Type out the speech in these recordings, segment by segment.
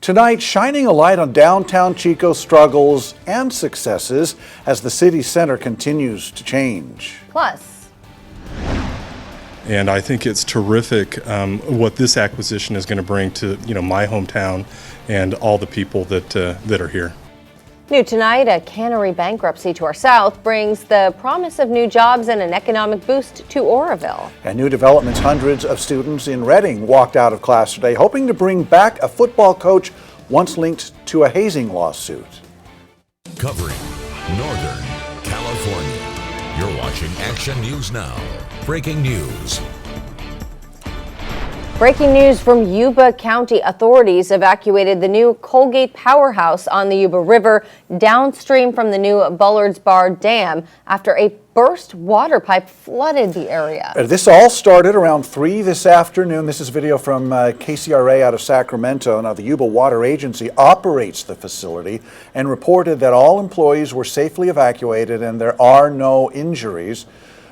Tonight, shining a light on downtown Chico's struggles and successes as the city center continues to change. Plus. And I think it's terrific what this acquisition is going to bring to my hometown and all the people that are here. New tonight, a cannery bankruptcy to our south brings the promise of new jobs and an economic boost to Orville. And new developments, hundreds of students in Reading walked out of class today hoping to bring back a football coach once linked to a hazing lawsuit. Covering Northern California. You're watching Action News Now. Breaking news. Breaking news from Yuba County. Authorities evacuated the new Colgate powerhouse on the Yuba River downstream from the new Bullards Bar Dam after a burst water pipe flooded the area. This all started around 3 this afternoon. This is video from KCRA out of Sacramento. Now, the Yuba Water Agency operates the facility and reported that all employees were safely evacuated and there are no injuries.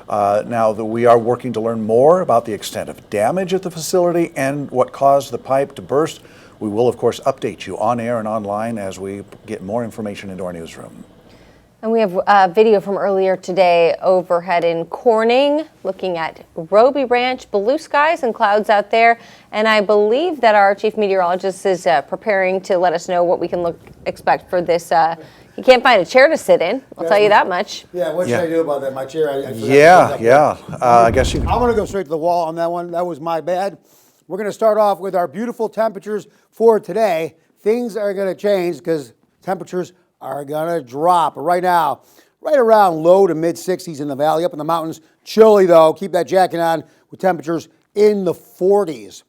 Now that we are working to learn more about the extent of damage at the facility and what caused the pipe to burst, we will, of course, update you on air and online as we get more information into our newsroom. And we have video from earlier today overhead in Corning, looking at Roby Ranch, blue skies and clouds out there. And I believe that our chief meteorologist is preparing to let us know what we can expect for this. You can't find a chair to sit in, I'll tell you that much. Yeah, what should I do about that? My chair, I guess you can. I'm going to go straight to the wall on that one. That was my bad. We're going to start off with our beautiful temperatures for today. Things are going to change because temperatures are going to drop. But right now, right around low to mid 60s in the valley, up in the mountains. Chilly though, keep that jacket on with temperatures in the 40s.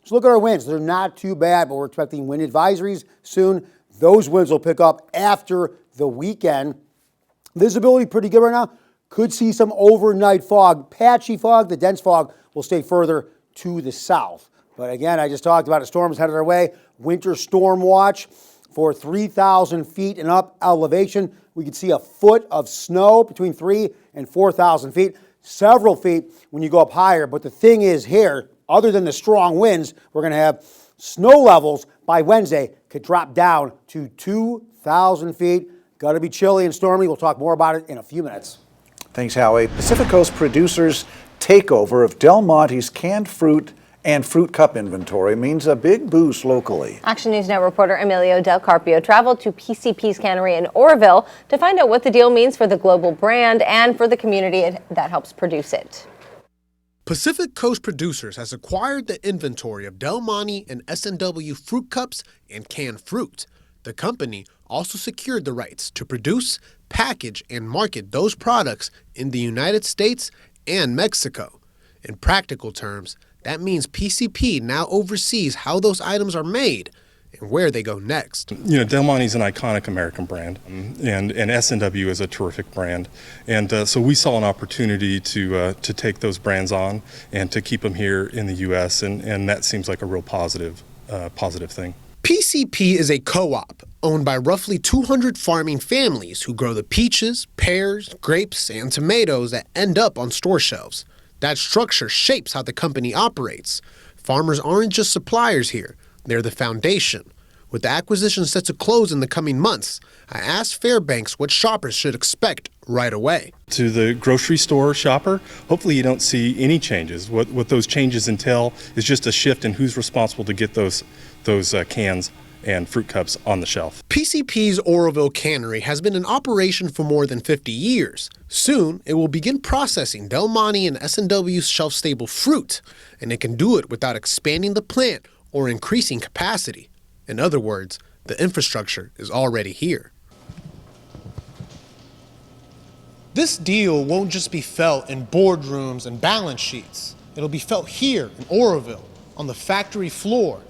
So look at our winds. They're not too bad, but we're expecting wind advisories soon. Those winds will pick up after the weekend. Visibility pretty good right now. Could see some overnight fog, patchy fog. The dense fog will stay further to the south. But again, I just talked about it. Storms headed our way. Winter storm watch for 3,000 feet and up elevation. We could see a foot of snow between 3,000 and 4,000 feet. Several feet when you go up higher. But the thing is here, other than the strong winds, we're going to have snow levels by Wednesday could drop down to 2,000 feet. Got to be chilly and stormy. We'll talk more about it in a few minutes. Thanks, Howie. Pacific Coast producers' takeover of Del Monte's canned fruit and fruit cup inventory means a big boost locally. Action News Now reporter Emilio Del Carpio traveled to PCP's cannery in Orville to find out what the deal means for the global brand and for the community that helps produce it. Pacific Coast Producers has acquired the inventory of Del Monte and S&W fruit cups and canned fruit. The company also secured the rights to produce, package, and market those products in the United States and Mexico. In practical terms, that means PCP now oversees how those items are made and where they go next. Del Monte's an iconic American brand, and S&W is a terrific brand. And so we saw an opportunity to take those brands on and to keep them here in the U.S., and that seems like a real positive thing. PCP is a co-op owned by roughly 200 farming families who grow the peaches, pears, grapes, and tomatoes that end up on store shelves. That structure shapes how the company operates. Farmers aren't just suppliers here. They're the foundation. With the acquisition set to close in the coming months, I asked Fairbanks what shoppers should expect right away. To the grocery store shopper, hopefully you don't see any changes. What those changes entail is just a shift in who's responsible to get those cans and fruit cups on the shelf. PCP's Orville cannery has been in operation for more than 50 years. Soon, it will begin processing Del Monte and S&W's shelf-stable fruit, and it can do it without expanding the plant or increasing capacity. In other words, the infrastructure is already here. This deal won't just be felt in boardrooms and balance sheets. It'll be felt here in Orville, on the factory floor,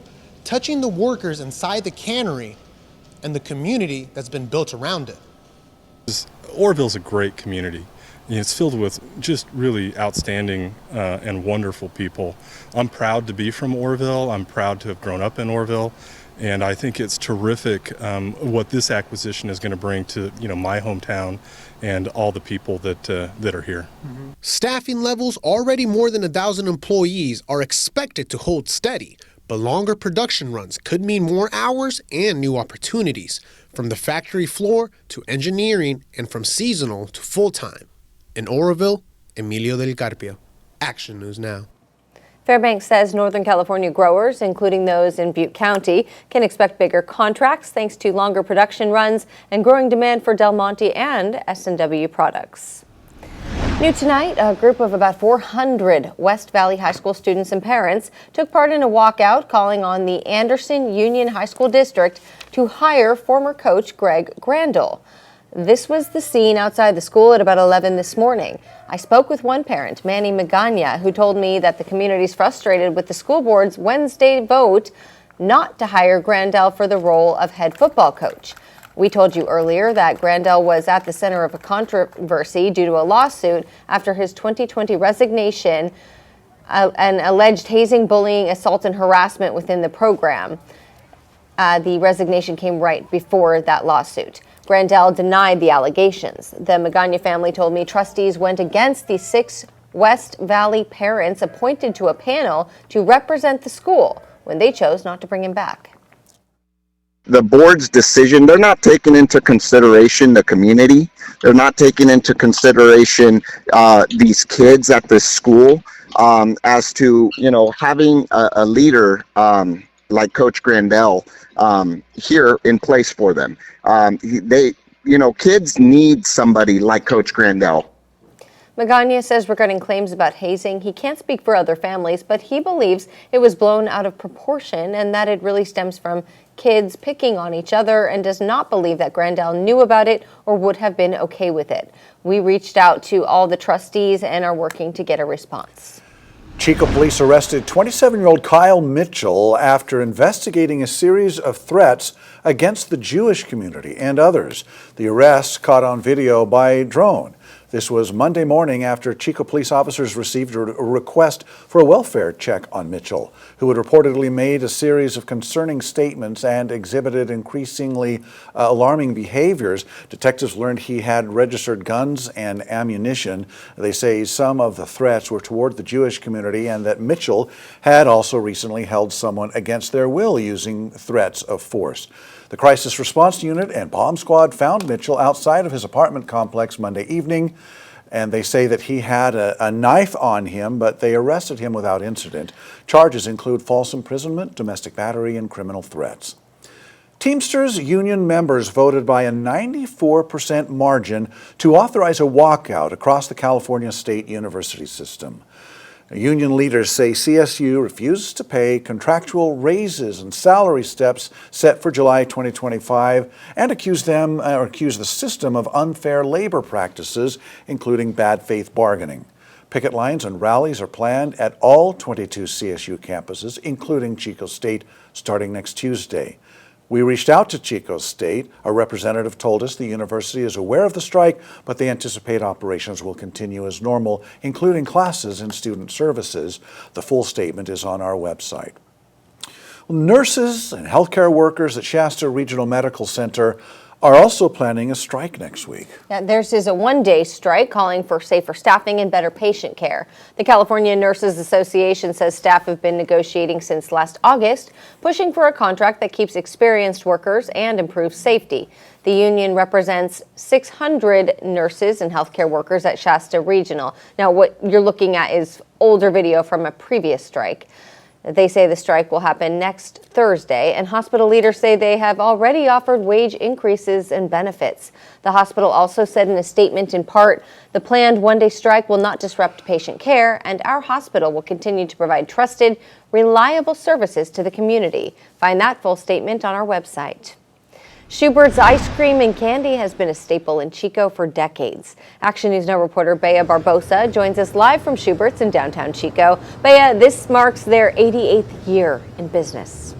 touching the workers inside the cannery and the community that's been built around it. Orville's a great community. It's filled with just really outstanding and wonderful people. I'm proud to be from Orville. I'm proud to have grown up in Orville. And I think it's terrific what this acquisition is going to bring to my hometown and all the people that are here. Mm-hmm. Staffing levels, already more than 1,000 employees, are expected to hold steady. but longer production runs could mean more hours and new opportunities, from the factory floor to engineering and from seasonal to full-time. In Orville, Emilio del Carpio, Action News Now. Fairbanks says Northern California growers, including those in Butte County, can expect bigger contracts thanks to longer production runs and growing demand for Del Monte and S&W products. New tonight, a group of about 400 West Valley High School students and parents took part in a walkout calling on the Anderson Union High School District to hire former coach Greg Grandal. This was the scene outside the school at about 11 this morning. I spoke with one parent, Manny Magana, who told me that the community is frustrated with the school board's Wednesday vote not to hire Grandal for the role of head football coach. We told you earlier that Grandal was at the center of a controversy due to a lawsuit after his 2020 resignation and alleged hazing, bullying, assault, and harassment within the program. The resignation came right before that lawsuit. Grandal denied the allegations. The Magana family told me trustees went against the 6 West Valley parents appointed to a panel to represent the school when they chose not to bring him back. The board's decision, they're not taking into consideration the community. They're not taking into consideration these kids at this school as to, having a leader like Coach Grandal here in place for them. Kids need somebody like Coach Grandal. Magana says regarding claims about hazing, he can't speak for other families, but he believes it was blown out of proportion and that it really stems from kids picking on each other, and does not believe that Grandal knew about it or would have been okay with it. We reached out to all the trustees and are working to get a response. Chico police arrested 27-year-old Kyle Mitchell after investigating a series of threats against the Jewish community and others. The arrest caught on video by drone. This was Monday morning after Chico police officers received a request for a welfare check on Mitchell, who had reportedly made a series of concerning statements and exhibited increasingly alarming behaviors. Detectives learned he had registered guns and ammunition. They say some of the threats were toward the Jewish community and that Mitchell had also recently held someone against their will using threats of force. The Crisis Response Unit and Bomb Squad found Mitchell outside of his apartment complex Monday evening, and they say that he had a knife on him, but they arrested him without incident. Charges include false imprisonment, domestic battery, and criminal threats. Teamsters union members voted by a 94% margin to authorize a walkout across the California State University system. Union leaders say CSU refuses to pay contractual raises and salary steps set for July 2025 and accuse the system of unfair labor practices, including bad faith bargaining. Picket lines and rallies are planned at all 22 CSU campuses, including Chico State, starting next Tuesday. We reached out to Chico State. A representative told us the university is aware of the strike, but they anticipate operations will continue as normal, including classes and student services. The full statement is on our website. Nurses and healthcare workers at Shasta Regional Medical Center are also planning a strike next week. Yeah, theirs is a one-day strike calling for safer staffing and better patient care. The California Nurses Association says staff have been negotiating since last August, pushing for a contract that keeps experienced workers and improves safety. The union represents 600 nurses and healthcare workers at Shasta Regional. Now, what you're looking at is older video from a previous strike. They say the strike will happen next Thursday, and hospital leaders say they have already offered wage increases and benefits. The hospital also said in a statement, in part, the planned one-day strike will not disrupt patient care, and our hospital will continue to provide trusted, reliable services to the community. Find that full statement on our website. Schubert's ice cream and candy has been a staple in Chico for decades. Action News Now reporter Bea Barbosa joins us live from Schubert's in downtown Chico. Bea, this marks their 88th year in business.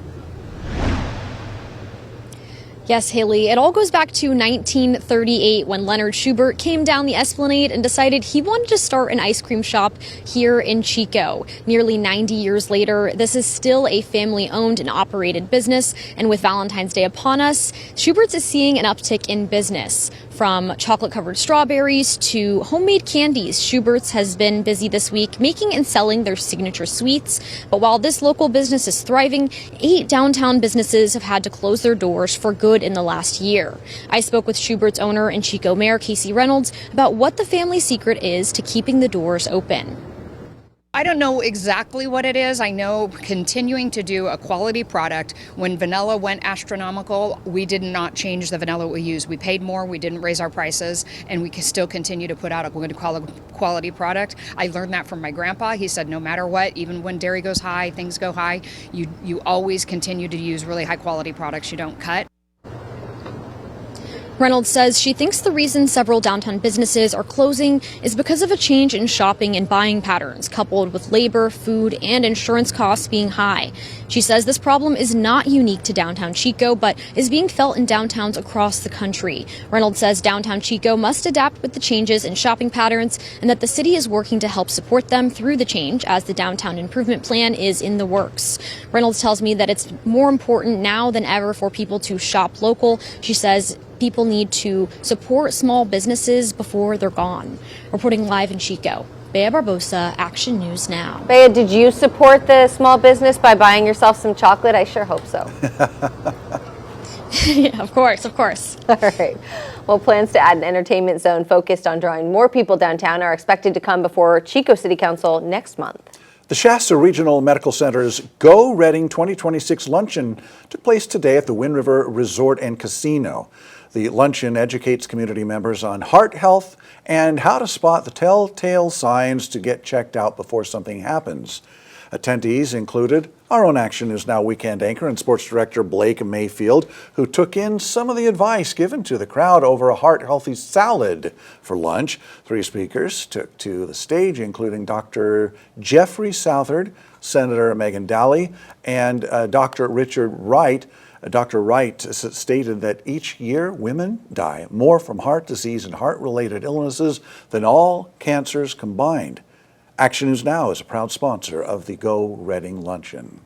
Yes, Haley, it all goes back to 1938 when Leonard Schubert came down the Esplanade and decided he wanted to start an ice cream shop here in Chico. Nearly 90 years later, this is still a family-owned and operated business, and with Valentine's Day upon us, Schubert's is seeing an uptick in business. From chocolate-covered strawberries to homemade candies, Schubert's has been busy this week making and selling their signature sweets. But while this local business is thriving, 8 downtown businesses have had to close their doors for good in the last year. I spoke with Schubert's owner and Chico Mayor Casey Reynolds about what the family secret is to keeping the doors open. I don't know exactly what it is. I know continuing to do a quality product. When vanilla went astronomical, we did not change the vanilla we use. We paid more, we didn't raise our prices, and we can still continue to put out a quality product. I learned that from my grandpa. He said no matter what, even when dairy goes high, things go high, you always continue to use really high quality products. You don't cut. Reynolds says she thinks the reason several downtown businesses are closing is because of a change in shopping and buying patterns, coupled with labor, food, and insurance costs being high. She says this problem is not unique to downtown Chico, but is being felt in downtowns across the country. Reynolds says downtown Chico must adapt with the changes in shopping patterns and that the city is working to help support them through the change as the downtown improvement plan is in the works. Reynolds tells me that it's more important now than ever for people to shop local. She says people need to support small businesses before they're gone. Reporting live in Chico, Bea Barbosa, Action News Now. Bea, did you support the small business by buying yourself some chocolate? I sure hope so. Yeah, of course. All right. Well, plans to add an entertainment zone focused on drawing more people downtown are expected to come before Chico City Council next month. The Shasta Regional Medical Center's Go Reading 2026 luncheon took place today at the Wind River Resort and Casino. The luncheon educates community members on heart health and how to spot the telltale signs to get checked out before something happens. Attendees included our own Action News Now weekend anchor and sports director Blake Mayfield, who took in some of the advice given to the crowd over a heart-healthy salad for lunch. 3 speakers took to the stage, including Dr. Jeffrey Southard, Senator Megan Daly, and Dr. Richard Wright. Dr. Wright stated that each year women die more from heart disease and heart-related illnesses than all cancers combined. Action News Now is a proud sponsor of the Go Reading Luncheon.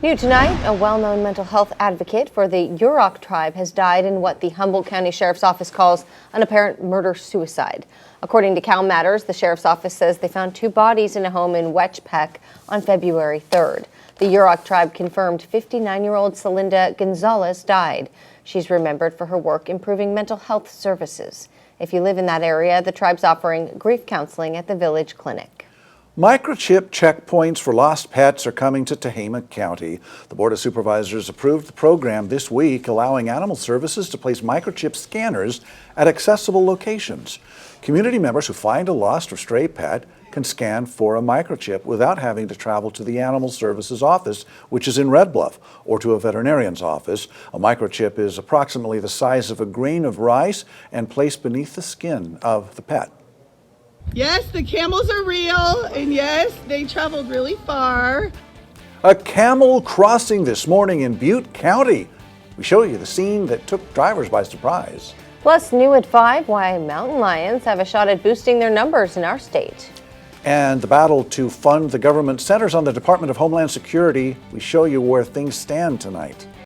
New tonight, a well-known mental health advocate for the Yurok tribe has died in what the Humboldt County Sheriff's Office calls an apparent murder-suicide. According to Cal Matters, the Sheriff's Office says they found 2 bodies in a home in Wetchpeck on February 3rd. The Yurok tribe confirmed 59-year-old Celinda Gonzalez died. She's remembered for her work improving mental health services. If you live in that area, the tribe's offering grief counseling at the Village Clinic. Microchip checkpoints for lost pets are coming to Tehama County. The Board of Supervisors approved the program this week, allowing animal services to place microchip scanners at accessible locations. Community members who find a lost or stray pet can scan for a microchip without having to travel to the Animal Services office, which is in Red Bluff, or to a veterinarian's office. A microchip is approximately the size of a grain of rice and placed beneath the skin of the pet. Yes, the camels are real, and yes, they traveled really far. A camel crossing this morning in Butte County. We show you the scene that took drivers by surprise. Plus, new at 5, why mountain lions have a shot at boosting their numbers in our state. And the battle to fund the government centers on the Department of Homeland Security. We show you where things stand tonight.